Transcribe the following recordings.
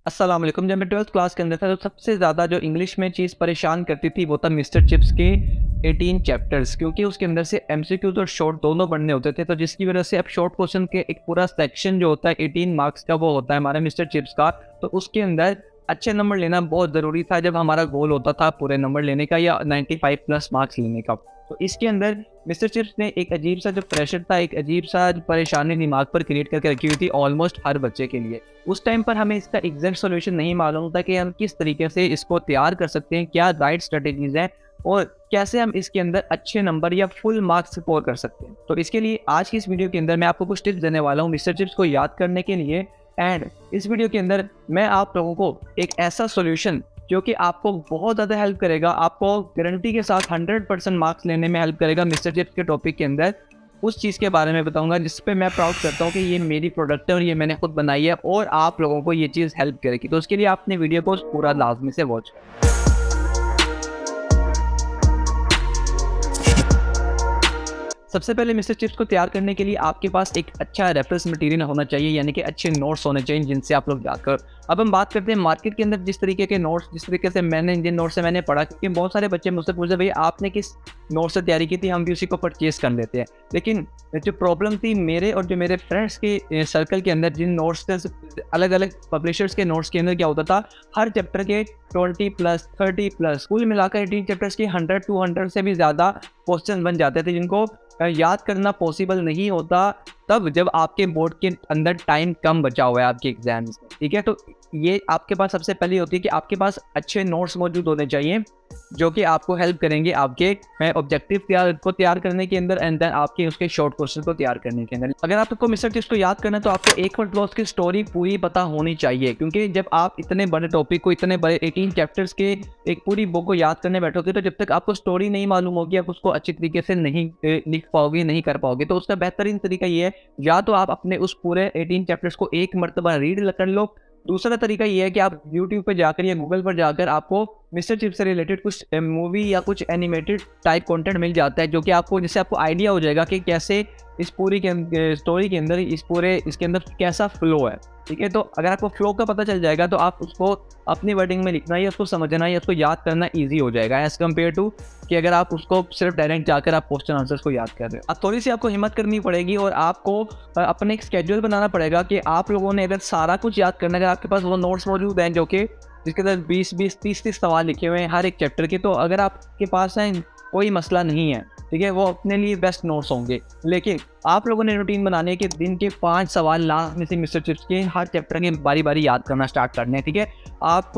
अस्सलाम वालेकुम। जब मैं 12th क्लास के अंदर था तो सबसे ज़्यादा जो इंग्लिश में चीज़ परेशान करती थी वो था मिस्टर चिप्स के 18 चैप्टर्स, क्योंकि उसके अंदर से एमसीक्यूज़ और शॉर्ट दोनों पढ़ने होते थे। तो जिसकी वजह से अब शॉर्ट क्वेश्चन के एक पूरा सेक्शन जो होता है 18 मार्क्स का वो होता है हमारा मिस्टर चिप्स का। तो उसके अंदर अच्छे नंबर लेना बहुत ज़रूरी था जब हमारा गोल होता था पूरे नंबर लेने का या 95 प्लस मार्क्स लेने का। तो इसके अंदर मिस्टर चिप्स ने एक अजीब सा जो प्रेशर था, एक अजीब सा परेशानी दिमाग पर क्रिएट करके रखी हुई थी ऑलमोस्ट हर बच्चे के लिए। उस टाइम पर हमें इसका एग्जैक्ट सॉल्यूशन नहीं मालूम था कि हम किस तरीके से इसको तैयार कर सकते हैं, क्या राइट स्ट्रेटेजीज हैं और कैसे हम इसके अंदर अच्छे नंबर या फुल मार्क्स स्कोर कर सकते हैं। तो इसके लिए आज की इस वीडियो के अंदर मैं आपको कुछ टिप्स देने वाला हूँ मिस्टर चिप्स को याद करने के लिए। एंड इस वीडियो के अंदर मैं आप लोगों को एक ऐसा सॉल्यूशन जो कि आपको बहुत ज़्यादा हेल्प करेगा, आपको गारंटी के साथ 100% मार्क्स लेने में हेल्प करेगा मिस्टर चिप्स के टॉपिक के अंदर, उस चीज़ के बारे में बताऊंगा जिस पे मैं प्राउड करता हूँ कि ये मेरी प्रोडक्ट है और ये मैंने खुद बनाई है और आप लोगों को ये चीज़ हेल्प करेगी। तो उसके लिए आपने वीडियो को पूरा लाजमी से वॉच करें। सबसे पहले मिस्टर चिप्स को तैयार करने के लिए आपके पास एक अच्छा रेफरेंस मटेरियल होना चाहिए, यानी कि अच्छे नोट्स होने चाहिए जिनसे आप लोग याद कर। अब हम बात करते हैं मार्केट के अंदर जिस तरीके के नोट्स, जिस तरीके से जिन नोट्स से मैंने पढ़ा, क्योंकि बहुत सारे बच्चे मुझसे पूछते भैया आपने किस नोट से तैयारी की थी, हम भी उसी को परचेज कर लेते हैं। लेकिन जो प्रॉब्लम थी मेरे और जो मेरे फ्रेंड्स के सर्कल के अंदर, जिन नोट्स थे अलग अलग पब्लिशर्स के नोट्स के अंदर क्या होता था, हर चैप्टर के 20 प्लस 30 प्लस कुल मिलाकर 18 चैप्टर्स के 100-200 से भी ज़्यादा क्वेश्चन बन जाते थे जिनको याद करना पॉसिबल नहीं होता तब जब आपके बोर्ड के अंदर टाइम कम बचा हुआ है आपके एग्जाम्स में। ठीक है, तो ये आपके पास सबसे पहले होती है कि आपके पास अच्छे नोट्स मौजूद होने चाहिए जो कि आपको हेल्प करेंगे आपके ऑब्जेक्टिव को तैयार करने के अंदर एंड देन आपके उसके शॉर्ट क्वेश्चन को तैयार करने के अंदर। अगर आपको मिस्टर चिप्स को याद करना है तो आपको एक मिनट उसकी स्टोरी पूरी पता होनी चाहिए, क्योंकि जब आप इतने बड़े टॉपिक को, इतने बड़े 18 चैप्टर्स के एक पूरी बुक को याद करने बैठोगे तो जब तक आपको स्टोरी नहीं मालूम होगी आप उसको अच्छी तरीके से नहीं लिख पाओगे, नहीं कर पाओगे। तो उसका बेहतरीन तरीका ये है, या तो आप अपने उस पूरे 18 चैप्टर्स को एक मरतबा रीड कर लो। दूसरा तरीका ये है कि आप यूट्यूब पे जाकर या गूगल पर जाकर आपको मिस्टर चिप्स से रिलेटेड कुछ मूवी या कुछ एनिमेटेड टाइप कंटेंट मिल जाता है जो कि आपको, जिससे आपको आइडिया हो जाएगा कि कैसे इस पूरी के स्टोरी के अंदर इसके अंदर कैसा फ्लो है। ठीक है, तो अगर आपको फ्लो का पता चल जाएगा तो आप उसको अपनी वर्डिंग में लिखना या उसको समझना या उसको याद करना ईजी हो जाएगा एज़ कम्पेयर टू कि अगर आप उसको सिर्फ डायरेक्ट जाकर आप क्वेश्चन आंसर्स को याद कर रहे हो। अब थोड़ी सी आपको हिम्मत करनी पड़ेगी और आपको अपने एक स्केड्यूल बनाना पड़ेगा कि आप लोगों ने अगर सारा कुछ याद करना है, अगर आपके पास वो नोट्स मौजूद हैं जो कि जिसके अंदर 20-20, 30-30 सवाल लिखे हुए हैं हर एक चैप्टर के, तो अगर आपके पास है कोई मसला नहीं है। ठीक है, वो अपने लिए बेस्ट नोट्स होंगे। लेकिन आप लोगों ने रूटीन बनाने के दिन के 5 सवाल लास्ट में से मिस्टर चिप्स के हर चैप्टर के बारी बारी याद करना स्टार्ट करने हैं। ठीक है, आप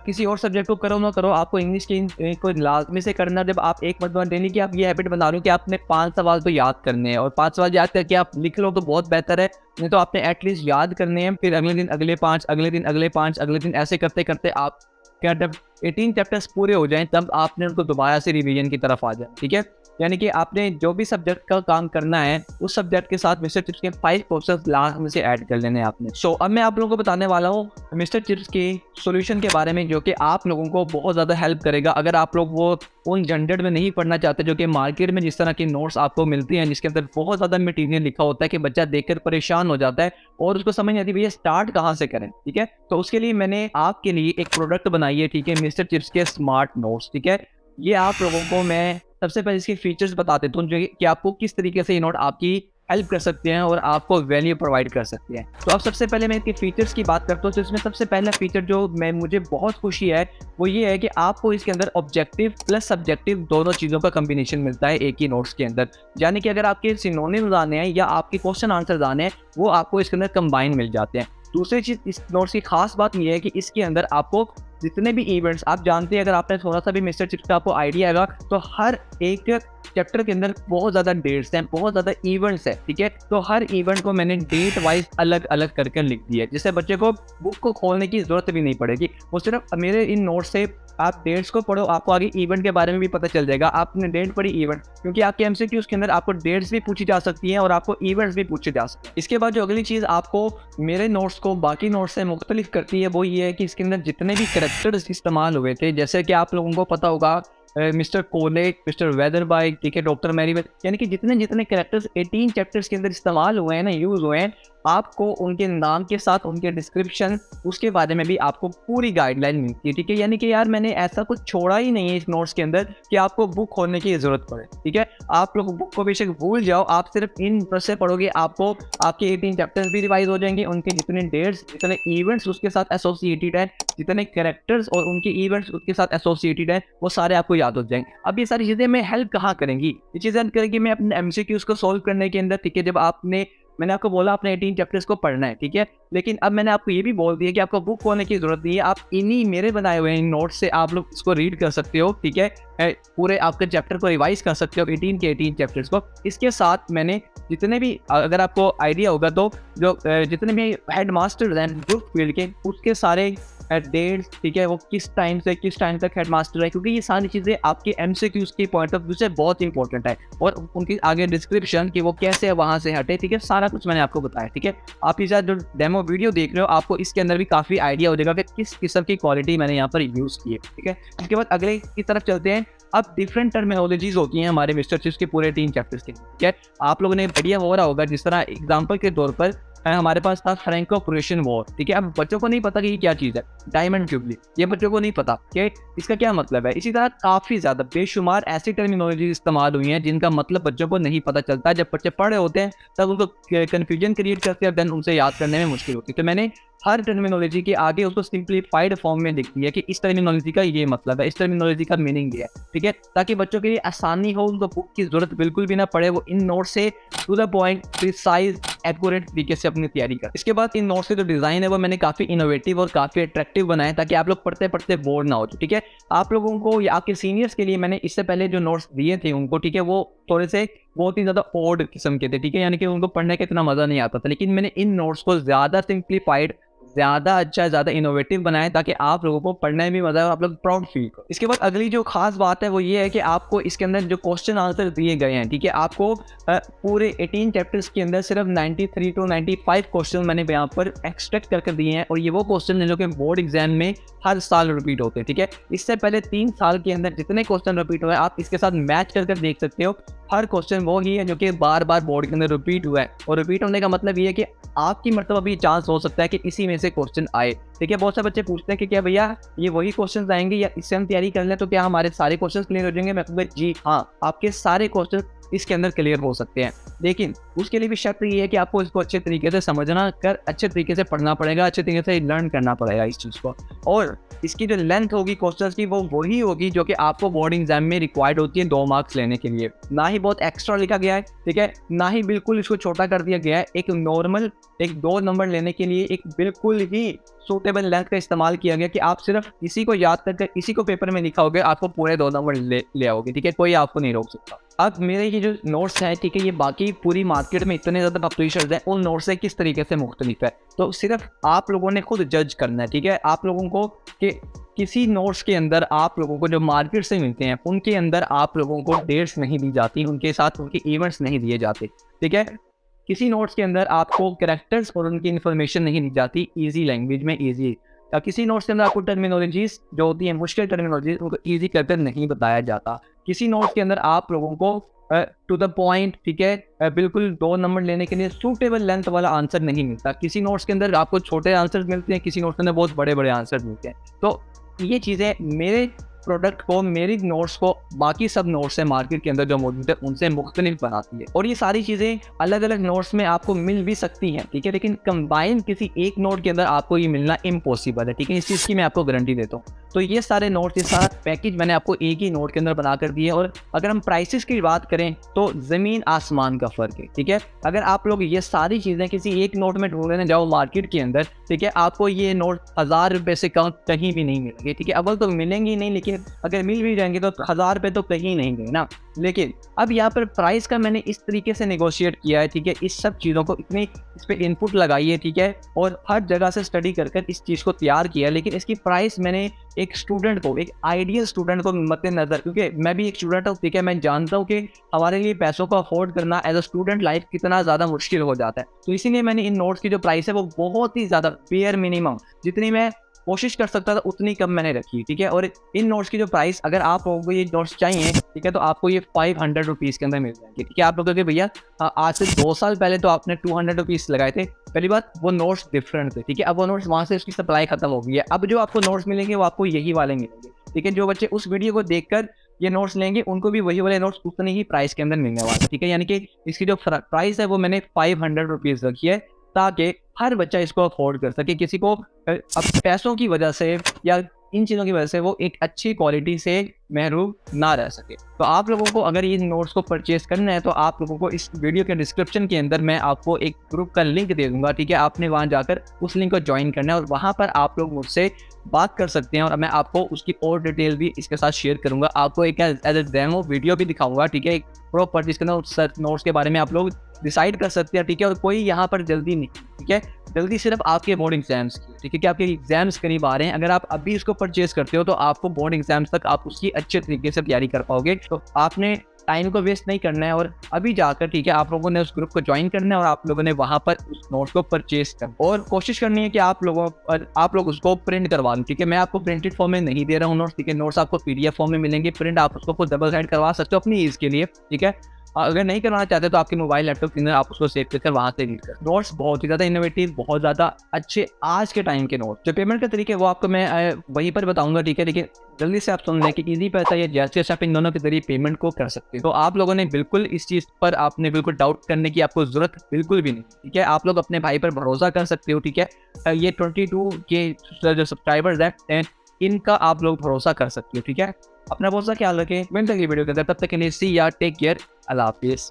किसी और सब्जेक्ट को करो ना करो, आपको इंग्लिश के को लाजमी से करना। जब आप एक मरतबा डेली की आप ये हैबिट बना रहे हो कि आपने 5 सवाल तो याद करने हैं और 5 सवाल याद करके आप लिख लो तो बहुत बेहतर है, नहीं तो आपने एटलीस्ट याद करने हैं। फिर अगले दिन अगले 5, अगले दिन अगले 5, अगले दिन ऐसे करते करते आप क्या जब 18 चैप्टर्स पूरे हो जाएं तब आपने उनको दोबारा से रिवीजन की तरफ आ जाए। ठीक है, यानी कि आपने जो भी सब्जेक्ट का काम करना है उस सब्जेक्ट के साथ मिस्टर चिप्स के 5 क्वेश्चन लास्ट में से ऐड कर लेने हैं आपने। सो अब मैं आप लोगों को बताने वाला हूँ मिस्टर चिप्स के सॉल्यूशन के बारे में जो कि आप लोगों को बहुत ज़्यादा हेल्प करेगा अगर आप लोग वो उन झंझट में नहीं पढ़ना चाहते जो कि मार्केट में जिस तरह की नोट्स आपको मिलती हैं जिसके अंदर बहुत ज़्यादा मटीरियल लिखा होता है कि बच्चा देखकर परेशान हो जाता है और उसको समझ नहीं आती भैया स्टार्ट कहाँ से करें। ठीक है, तो उसके लिए मैंने आपके लिए एक प्रोडक्ट बनाई है। ठीक है, मिस्टर चिप्स के स्मार्ट नोट्स। ठीक है, ये आप लोगों को मैं सबसे पहले इसके फीचर्स बता देता हूँ जो कि आपको किस तरीके से ये नोट आपकी हेल्प कर सकते हैं और आपको वैल्यू प्रोवाइड कर सकते हैं। तो अब सबसे पहले मैं इसके फीचर्स की बात करता हूँ। तो इसमें सबसे पहला फीचर जो मुझे बहुत खुशी है वो ये है कि आपको इसके अंदर ऑब्जेक्टिव प्लस सब्जेक्टिव दोनों चीज़ों का कम्बिनेशन मिलता है एक ही नोट्स के अंदर। यानी कि अगर आपके सिनोनिम्स आने हैं या आपके क्वेश्चन आंसर्स आने हैं वो आपको इसके अंदर कंबाइन मिल जाते हैं। दूसरी चीज़ इस नोट्स की खास बात यह है कि इसके अंदर आपको जितने भी इवेंट्स आप जानते हैं, अगर आपने थोड़ा सा भी मिस्टर चिप्स का आपको आइडिया आएगा तो हर एक चैप्टर के अंदर बहुत ज़्यादा डेट्स हैं, बहुत ज़्यादा इवेंट्स हैं। ठीक है, तो हर इवेंट को मैंने डेट वाइज अलग अलग करके लिख दिया है जिससे बच्चे को बुक को खोलने की ज़रूरत भी नहीं पड़ेगी। वो सिर्फ मेरे इन नोट्स से आप डेट्स को पढ़ो, आपको आगे इवेंट के बारे में भी पता चल जाएगा। आपने डेट पढ़ी इवेंट, क्योंकि आपके एमसीक्यूज के अंदर आपको डेट्स भी पूछी जा सकती हैं और आपको इवेंट्स भी पूछे जा सकते हैं। इसके बाद जो अगली चीज़ आपको मेरे नोट्स को बाकी नोट्स से मुख्तलिफ करती है वो ये है कि इसके अंदर जितने भी करैक्टर्स इस्तेमाल हुए थे, जैसे कि आप लोगों को पता होगा मिस्टर कोलेट, मिस्टर वेदरबाइक, ठीक है, डॉक्टर मैरीवेल, यानी कि जितने जितने कैरेक्टर्स 18 चैप्टर्स के अंदर इस्तेमाल हुए हैं ना, यूज़ हुए हैं, आपको उनके नाम के साथ उनके डिस्क्रिप्शन उसके बारे में भी आपको पूरी गाइडलाइन मिलती है, ठीक है। यानी कि यार मैंने ऐसा कुछ छोड़ा ही नहीं है इस नोट्स के अंदर कि आपको बुक खोलने की ज़रूरत पड़े, ठीक है। आप लोग बुक को बेशक भूल जाओ, आप सिर्फ इन बस से पढ़ोगे, आपको आपके 18 चैप्टर्स भी रिवाइज हो जाएंगे, उनके जितने डेट्स, जितने इवेंट्स उसके साथ एसोसिएटेड है, जितने कैरेक्टर्स और उनके इवेंट्स उसके साथ एसोसिएटेड है, वो सारे आपको याद हो जाएंगे। अब ये सारी चीज़ें मैं हेल्प कहाँ करेंगी, ये चीज़ें हेल्प करेंगी मैं अपने एमसीक्यूज को सॉल्व करने के अंदर, ठीक है। जब मैंने आपको बोला आपने 18 चैप्टर्स को पढ़ना है, ठीक है। लेकिन अब मैंने आपको ये भी बोल दिया कि आपको बुक खोलने की जरूरत नहीं है, आप इन्हीं मेरे बनाए हुए नोट से आप लोग इसको रीड कर सकते हो, ठीक है। पूरे आपके चैप्टर को रिवाइज कर सकते हो 18 के 18 चैप्टर्स को। इसके साथ मैंने जितने भी, अगर आपको आइडिया होगा तो, जो जितने भी हेड मास्टर हैं ग्रुप फील्ड के, उसके सारे डेट्स, ठीक है, वो किस टाइम से किस टाइम तक हेड मास्टर है, क्योंकि ये सारी चीज़ें आपके एमसीक्यूज के पॉइंट ऑफ व्यू से बहुत इंपॉर्टेंट है। और उनकी आगे डिस्क्रिप्शन कि वो कैसे वहाँ से हटे, ठीक है, सारा कुछ मैंने आपको बताया, ठीक है। आप इस जो डेमो वीडियो देख रहे हो, आपको इसके अंदर भी काफ़ी आइडिया हो जाएगा कि किस किस्म की क्वालिटी मैंने यहाँ पर यूज़ की है, ठीक है। इसके बाद अगले की तरफ चलते हैं। अब डिफरेंट टर्मिनोलॉजीज होती हैं हमारे मिस्टर चिप्स के पूरे 3 चैप्टर्स के, ठीक है। आप लोगों ने बढ़िया हो रहा होगा, जिस तरह एग्जाम्पल के तौर पर हमारे पास था फ्रैंको-प्रुशियन वॉर, ठीक है। अब बच्चों को नहीं पता कि ये क्या चीज़ है, डायमंड जुबली, ये बच्चों को नहीं पता कि इसका क्या मतलब है। इसी तरह काफ़ी ज़्यादा बेशुमार ऐसी टर्मिनोलॉजी इस्तेमाल हुई हैं जिनका मतलब बच्चों को नहीं पता चलता। जब बच्चे पढ़ रहे होते हैं तब उनको कन्फ्यूजन क्रिएट करते हैं, देन उनसे याद करने में मुश्किल होती है। तो मैंने हर टर्मिनोलॉजी के आगे उसको सिंप्लीफाइड फॉर्म में लिख दिया कि इस टर्मिनोलॉजी का ये मतलब है, इस टर्मिनोलॉजी का मीनिंग ये है, ठीक है, ताकि बच्चों के लिए आसानी हो, उनको बुक की जरूरत बिल्कुल भी ना पड़े, वो इन नोट से to the point precise accurate तरीके से अपनी तैयारी करें। इसके बाद इन नोट्स के जो डिज़ाइन है वो मैंने काफ़ी इनोवेटिव और काफ़ी अट्रैक्टिव बनाया, ताकि आप लोग पढ़ते पढ़ते बोर ना हो, ठीक है। आप लोगों को या आपके सीनियर्स के लिए मैंने इससे पहले जो नोट्स दिए थे उनको, ठीक है, वो थोड़े से बहुत ही ज़्यादा ओड किस्म के थे, ठीक है, यानी कि उनको पढ़ने का इतना मज़ा नहीं आता था। लेकिन मैंने इन नोट्स को ज़्यादा सिंप्लीफाइड, ज़्यादा अच्छा, ज़्यादा इनोवेटिव बनाया, ताकि आप लोगों को पढ़ने में भी मज़ा आए, आप लोग प्राउड फील करो। इसके बाद अगली जो खास बात है वो ये है कि आपको इसके अंदर जो क्वेश्चन आंसर दिए गए हैं, ठीक है, आपको पूरे 18 चैप्टर्स के अंदर सिर्फ 93 टू 95 क्वेश्चन मैंने यहाँ पर एक्सट्रैक्ट करके दिए हैं। और ये वो क्वेश्चन हैं जो कि बोर्ड एग्जाम में हर साल रिपीट होते हैं, ठीक है। इससे पहले 3 साल के अंदर जितने क्वेश्चन रिपीट हुए आप इसके साथ मैच कर देख सकते हो। हर क्वेश्चन वो ही है जो कि बार बार बोर्ड के अंदर रिपीट हुआ है, और रिपीट होने का मतलब ये है कि आपकी मर्तबा भी चांस हो सकता है कि इसी में से क्वेश्चन आए, ठीक है। बहुत से बच्चे पूछते हैं कि क्या भैया ये वही क्वेश्चन आएंगे या इससे हम तैयारी कर लें तो क्या हमारे सारे क्वेश्चन क्लियर हो जाएंगे। मैं कहूँगा जी हाँ, आपके सारे क्वेश्चन इसके अंदर क्लियर हो सकते हैं, लेकिन उसके लिए भी शर्त ये है कि आपको इसको अच्छे तरीके से समझना कर अच्छे तरीके से पढ़ना पड़ेगा, अच्छे तरीके से लर्न करना पड़ेगा इस चीज़ को। और इसकी जो लेंथ होगी क्वेश्चंस की वो वही होगी जो कि आपको बोर्ड एग्जाम में रिक्वायर्ड होती है 2 मार्क्स लेने के लिए। ना ही बहुत एक्स्ट्रा लिखा गया है, ठीक है, ना ही बिल्कुल इसको छोटा कर दिया गया है। एक नॉर्मल 2 नंबर लेने के लिए एक बिल्कुल ही सूटेबल लेंथ का इस्तेमाल किया गया कि आप सिर्फ इसी को याद करके इसी को पेपर में लिखाओगे, आपको पूरे 2 नंबर ले आओगे, ठीक है, कोई आपको नहीं रोक सकता। अब मेरे ये जो नोट्स हैं, ठीक है, ये बाकी पूरी मार्केट में इतने ज़्यादा पब्लिशर्स हैं, उन नोट्स से किस तरीके से मुख्तलिफ है, तो सिर्फ आप लोगों ने खुद जज करना है, ठीक है। आप लोगों को कि किसी नोट्स के अंदर आप लोगों को जो मार्केट से मिलते हैं उनके अंदर आप लोगों को डेट्स नहीं दी जाती, उनके साथ उनके इवेंट्स नहीं दिए जाते, ठीक है। किसी नोट्स के अंदर आपको कैरेक्टर्स और उनकी इन्फॉर्मेशन नहीं दी जाती ईजी लैंग्वेज में, ईजी, या किसी नोट्स के अंदर आपको टर्मिनोलॉजीज जो होती हैं मुश्किल टर्मिनोलॉजीज उनको ईजी करके नहीं बताया जाता। किसी नोट्स के अंदर आप लोगों को टू द पॉइंट, ठीक है, बिल्कुल 2 नंबर लेने के लिए सूटेबल लेंथ वाला आंसर नहीं मिलता। किसी नोट्स के अंदर आपको छोटे आंसर मिलते हैं, किसी नोट्स के अंदर बहुत बड़े बड़े आंसर मिलते हैं। तो ये चीज़ें मेरे प्रोडक्ट को, मेरी नोट्स को बाकी सब नोट्स है मार्केट के अंदर जो मौजूद है उनसे मुख्तलिफ बनाती है। और ये सारी चीज़ें अलग अलग नोट्स में आपको मिल भी सकती हैं, ठीक है, लेकिन कंबाइन किसी एक नोट के अंदर आपको ये मिलना इम्पॉसिबल है, ठीक है, इस चीज़ की मैं आपको गारंटी देता हूँ। तो ये सारे नोट्स, ये सारा पैकेज मैंने आपको एक ही नोट के अंदर बना कर दिए। और अगर हम प्राइसेस की बात करें तो ज़मीन आसमान का फ़र्क है, ठीक है। अगर आप लोग ये सारी चीज़ें किसी एक नोट में ढूंढने जाओ मार्केट के अंदर, ठीक है, आपको ये नोट 1000 रुपये से कम कहीं भी नहीं मिलेंगे, ठीक है। अव्वल तो मिलेंगे ही नहीं, लेकिन अगर मिल भी जाएंगे तो 1000 रुपये तो कहीं नहीं गए ना। लेकिन अब यहाँ पर प्राइस का मैंने इस तरीके से नेगोशिएट किया है, ठीक है, इस सब चीज़ों को इतनी इस पर इनपुट लगाई है, ठीक है, और हर जगह से स्टडी कर इस चीज़ को तैयार किया। लेकिन इसकी प्राइस मैंने एक स्टूडेंट को, एक आइडियल स्टूडेंट को मद्देनजर, क्योंकि मैं भी एक स्टूडेंट हूँ, ठीक है, मैं जानता हूँ कि हमारे लिए पैसों को अफोर्ड करना एज अ स्टूडेंट लाइफ कितना ज़्यादा मुश्किल हो जाता है। तो इसीलिए मैंने इन नोट्स की जो प्राइस है वो बहुत ही ज़्यादा बेयर मिनिमम, जितनी मैं कोशिश कर सकता था उतनी कम मैंने रखी, ठीक है। और इन नोट्स की जो प्राइस, अगर आप लोगों को ये नोट्स चाहिए, ठीक है, तो आपको ये 500 रुपीज़ के अंदर मिल जाएंगे, ठीक है। आप लोग कहोगे भैया आज से 2 साल पहले तो आपने 200 रुपीज़ लगाए थे। पहली बात, वो नोट्स डिफरेंट थे, ठीक है। अब वो नोट्स वहाँ से उसकी सप्लाई खत्म हो गई है। अब जो आपको नोट्स मिलेंगे वो आपको यही वाले मिलेंगे, ठीक है। जो बच्चे उस वीडियो को देखकर ये नोट्स लेंगे उनको भी वही वाले नोट्स उतने ही प्राइस के अंदर मिलने वाले, ठीक है। यानी कि इसकी जो प्राइस है वो मैंने 500 रुपीज़ रखी है, ताकि हर बच्चा इसको अफोर्ड कर सके। किसी को अब पैसों की वजह से या इन चीज़ों की वजह से वो एक अच्छी क्वालिटी से महरूम ना रह सके। तो आप लोगों को अगर ये नोट्स को परचेज़ करना है तो आप लोगों को इस वीडियो के डिस्क्रिप्शन के अंदर मैं आपको एक ग्रुप का लिंक दे दूँगा, ठीक है। आपने वहाँ जाकर उस लिंक को जॉइन करना है और वहाँ पर आप लोग मुझसे बात कर सकते हैं और मैं आपको उसकी और डिटेल भी इसके साथ शेयर करूँगा। आपको एक एज़ अ डेमो वीडियो भी दिखाऊँगा, ठीक है। एक प्रॉपर जिसके अंदर नोट्स के बारे में आप लोग डिसाइड कर सकते हैं, ठीक है। और कोई यहाँ पर जल्दी नहीं, ठीक है। जल्दी सिर्फ आपके बोर्ड एग्जाम्स की, ठीक है, कि आपके एग्जाम्स करीब आ रहे हैं। अगर आप अभी इसको परचेज करते हो तो आपको बोर्ड एग्जाम्स तक आप उसकी अच्छे तरीके से तैयारी कर पाओगे। तो आपने टाइम को वेस्ट नहीं करना है और अभी जाकर, ठीक है, आप लोगों ने उस ग्रुप को ज्वाइन करना है और आप लोगों ने वहाँ पर उस नोट्स को परचेज करना और कोशिश करनी है कि आप लोग उसको प्रिंट करवा लें, ठीक है। मैं आपको प्रिंटेड फॉर्म में नहीं दे रहा हूँ नोट्स, ठीक है। नोट्स आपको PDF फॉर्म में मिलेंगे, प्रिंट आप उसको खुद डबल साइड करवा सकते हो अपनी ईज के लिए, ठीक है। अगर नहीं करवाना चाहते तो आपके मोबाइल लैपटॉप के अंदर आप उसको सेव करके वहाँ से रीड कर। नोट्स बहुत ही ज़्यादा इनोवेटिव, बहुत ज़्यादा अच्छे आज के टाइम के नोट्स। जो पेमेंट का तरीके वो आपको मैं वहीं पर बताऊंगा, ठीक है। लेकिन जल्दी से आप सुन लें कि ईजी पैसा या जैसे आप इन दोनों के जरिए पेमेंट को कर सकते हैं। तो आप लोगों ने बिल्कुल इस चीज़ पर आपने बिल्कुल डाउट करने की आपको जरूरत बिल्कुल भी नहीं, ठीक है। आप लोग अपने भाई पर भरोसा कर सकते हो, ठीक है। ये 22 के जो सब्सक्राइबर्स हैं इनका आप लोग भरोसा कर सकते हो, ठीक है। अपना बहुत सा ख्याल रखें। मिलते हैं अगली वीडियो के अंदर, तब तक के लिए सी या टेक केयर, अल्लाह हाफिज़।